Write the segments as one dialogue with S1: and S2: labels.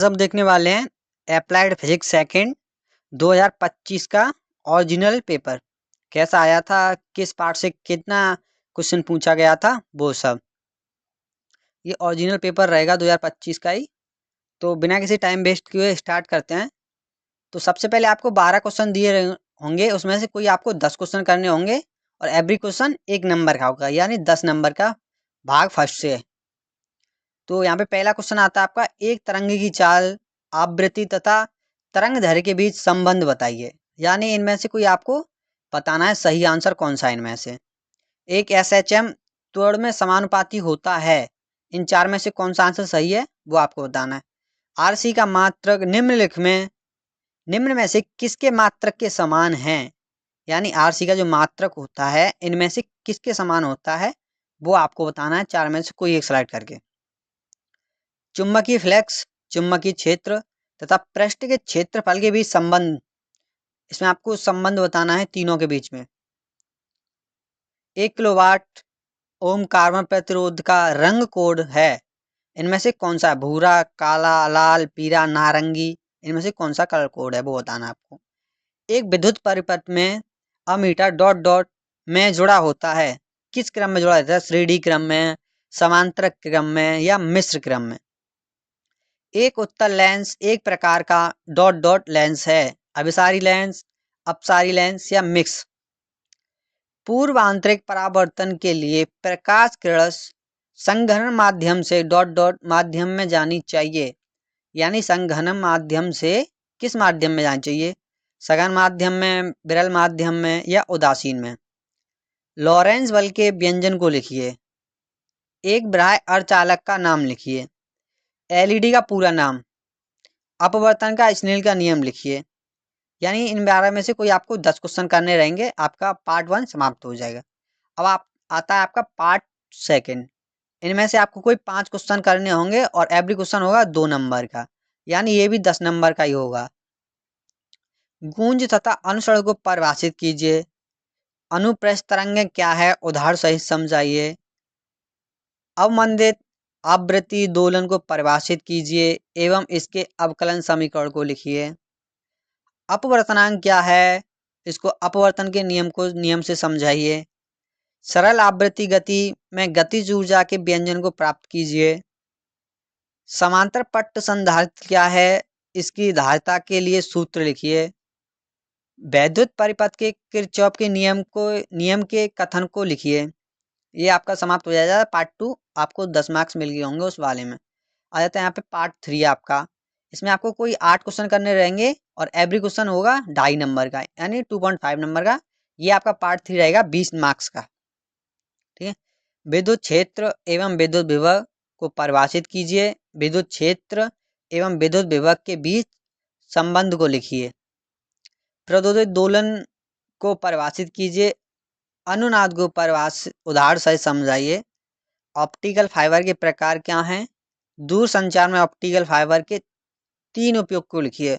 S1: हम देखने वाले हैं अप्लाइड फिजिक्स सेकंड 2025 का ओरिजिनल पेपर कैसा आया था, किस पार्ट से कितना क्वेश्चन पूछा गया था, वो सब। ये ओरिजिनल पेपर रहेगा 2025 का ही। तो बिना किसी टाइम वेस्ट किए स्टार्ट करते हैं। तो सबसे पहले आपको 12 क्वेश्चन दिए होंगे, उसमें से कोई आपको 10 क्वेश्चन करने होंगे और एवरी क्वेश्चन 1 नंबर का होगा, यानी 10 नंबर का भाग फर्स्ट से है। तो यहाँ पे पहला क्वेश्चन आता है आपका, एक तरंग की चाल, आवृत्ति तथा तरंग दैर्घ्य के बीच संबंध बताइए। यानी इनमें से कोई आपको बताना है सही आंसर कौन सा है इनमें से। एक SHM त्वरण में समानुपाती होता है, इन चार में से कौन सा आंसर सही है वो आपको बताना है। RC का मात्रक निम्न में से किसके मात्रक के समान है। यानी RC का जो मात्रक होता है इनमें से किसके समान होता है वो आपको बताना है, चार में से कोई एक स्लाइड करके। चुंबकीय फ्लक्स, चुंबकीय क्षेत्र तथा पृष्ठ के क्षेत्रफल के बीच संबंध, इसमें आपको संबंध बताना है तीनों के बीच में। 1 किलोवाट ओम कार्बन प्रतिरोध का रंग कोड है, इनमें से कौन सा है, भूरा, काला, लाल, पीला, नारंगी, इनमें से कौन सा कलर कोड है वो बताना है आपको। एक विद्युत परिपथ में अमीटर डॉट डॉट में जुड़ा होता है, किस क्रम में जुड़ा होता है, श्रेणी क्रम में, समांतर क्रम में या मिश्र क्रम में। एक उत्तल लेंस एक प्रकार का डॉट डॉट लेंस है, अभिसारी लेंस, अपसारी लेंस या मिक्स। पूर्व आंतरिक परावर्तन के लिए प्रकाश किरण संघनन माध्यम से डॉट डॉट माध्यम में जानी चाहिए। यानी संघनन माध्यम से किस माध्यम में जानी चाहिए, सघन माध्यम में, विरल माध्यम में या उदासीन में। लॉरेंस बल के व्यंजन को लिखिए। एक बाह्य अर्धचालक का नाम लिखिए। LED का पूरा नाम। अपवर्तन का स्नेल का नियम लिखिए। यानी इन 12 में से कोई आपको 10 क्वेश्चन करने रहेंगे, आपका पार्ट 1 समाप्त हो जाएगा। अब आप आता है आपका पार्ट सेकंड। इनमें से आपको कोई 5 क्वेश्चन करने होंगे और एवरी क्वेश्चन होगा 2 नंबर का, यानी ये भी 10 नंबर का ही होगा। गूंज तथा अनुसरण को परिभाषित कीजिए। अनुप्रस्थ तरंगें क्या है उदाहरण सहित समझाइए। अवमंदित आवृत्ति दोलन को परिभाषित कीजिए एवं इसके अवकलन समीकरण को लिखिए। अपवर्तनांक क्या है, इसको अपवर्तन के नियम से समझाइए। सरल आवृत्ति गति में गतिज ऊर्जा के व्यंजन को प्राप्त कीजिए। समांतर पट्ट संधारित्र क्या है, इसकी धारिता के लिए सूत्र लिखिए। वैद्युत परिपथ के किरचॉफ के नियम के कथन को लिखिए। ये आपका समाप्त हो जाएगा पार्ट 2, आपको 10 मार्क्स मिल गए होंगे उस वाले में। आ जाता है यहाँ पे पार्ट 3 आपका। इसमें आपको कोई 8 क्वेश्चन करने रहेंगे और एवरी क्वेश्चन होगा 2.5 नंबर का, यानी 2.5 नंबर का। ये आपका पार्ट 3 रहेगा 20 मार्क्स का। ठीक है। विद्युत क्षेत्र एवं विद्युत विभव को परिभाषित कीजिए। विद्युत क्षेत्र एवं विद्युत विभव के बीच संबंध को लिखिए। प्रद्योतिक दोलन को परिभाषित कीजिए। अनुनाद को परिभाषित उदाहरण सहित समझाइए। ऑप्टिकल फाइबर के प्रकार क्या हैं, दूर संचार में ऑप्टिकल फाइबर के 3 उपयोग को लिखिए।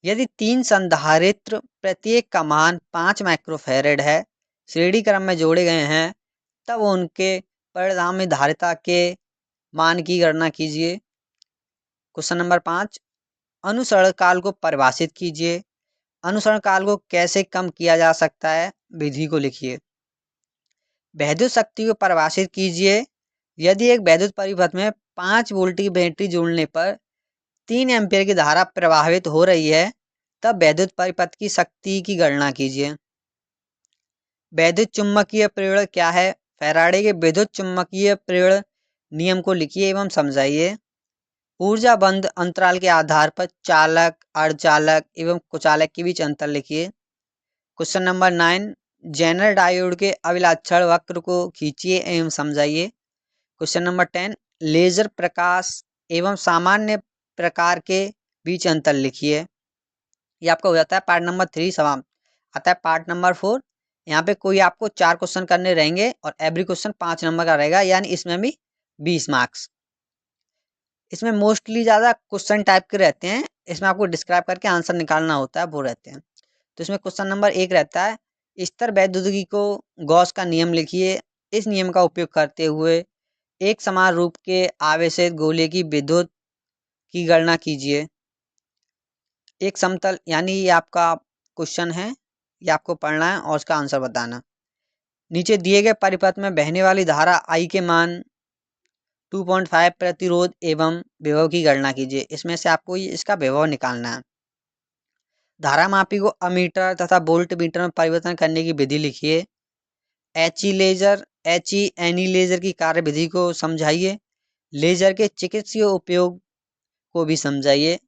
S1: यदि 3 संधारित्र प्रत्येक का मान 5 माइक्रोफैरेड है, श्रेणी क्रम में जोड़े गए हैं, तब उनके परिणामी धारिता के मान की गणना कीजिए। क्वेश्चन नंबर 5, अनुसरण काल को परिभाषित कीजिए। अनुसरण काल को कैसे कम किया जा सकता है, विधि को लिखिए। वैद्युत शक्ति को परिभाषित कीजिए। यदि एक वैद्युत परिपथ में 5 वोल्ट की बैटरी जोड़ने पर 3 एम्पीयर की धारा प्रवाहित हो रही है, तब वैद्युत परिपथ की शक्ति की गणना कीजिए। वैद्युत चुम्बकीय प्रेरण क्या है, फैराडे के विद्युत चुम्बकीय प्रेरण नियम को लिखिए एवं समझाइए। ऊर्जा बंद अंतराल के आधार पर चालक, अर्धचालक एवं कुचालक के बीच अंतर लिखिए। क्वेश्चन नंबर 9, जेनर डायोड के अभिलाक्षण वक्र को खींचिए एवं समझाइए। क्वेश्चन नंबर 10, लेजर प्रकाश एवं सामान्य प्रकार के बीच अंतर लिखिए। ये आपका हो जाता है पार्ट नंबर 3 समाप्त। आता है पार्ट नंबर 4। यहाँ पे कोई आपको 4 क्वेश्चन करने रहेंगे और एवरी क्वेश्चन 5 नंबर का रहेगा, यानी इसमें भी 20 मार्क्स। इसमें मोस्टली ज़्यादा क्वेश्चन टाइप के रहते हैं, इसमें आपको डिस्क्राइब करके आंसर निकालना होता है, वो रहते हैं। तो इसमें क्वेश्चन नंबर 1 रहता है, स्तर वैद्युतिकी को गॉस का नियम लिखिए। इस नियम का उपयोग करते हुए एक समान रूप के आवेशित गोले की विद्युत की गणना कीजिए। एक समतल यानी ये आपका क्वेश्चन है, ये आपको पढ़ना है और उसका आंसर बताना। नीचे दिए गए परिपथ में बहने वाली धारा I के मान 2.5 प्रतिरोध एवं विभव की गणना कीजिए। इसमें से आपको इसका विभव निकालना है। धारा मापी को अमीटर तथा वोल्ट मीटर में परिवर्तन करने की विधि लिखिए। एनी लेजर की कार्य विधि को समझाइए। लेजर के चिकित्सीय उपयोग को भी समझाइए।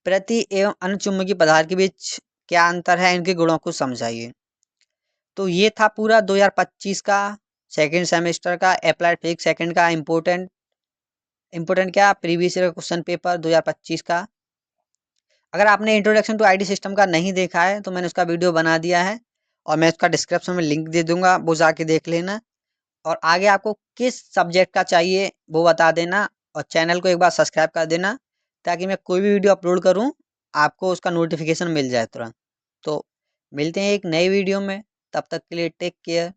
S1: प्रति एवं अन्य चुंबकीय पदार्थ के बीच क्या अंतर है, इनके गुणों को समझाइए। तो ये था पूरा 2025 का सेकेंड सेमेस्टर का अप्लाइड फिजिक्स सेकेंड का इम्पोर्टेंट क्या प्रीवियस ईयर क्वेश्चन पेपर 2025 का। अगर आपने इंट्रोडक्शन टू आईडी सिस्टम का नहीं देखा है तो मैंने उसका वीडियो बना दिया है और मैं उसका डिस्क्रिप्शन में लिंक दे दूंगा, वो जाके देख लेना। और आगे आपको किस सब्जेक्ट का चाहिए वो बता देना और चैनल को एक बार सब्सक्राइब कर देना ताकि मैं कोई भी वीडियो अपलोड करूं आपको उसका नोटिफिकेशन मिल जाए तुरंत। तो मिलते हैं एक नई वीडियो में, तब तक के लिए टेक केयर।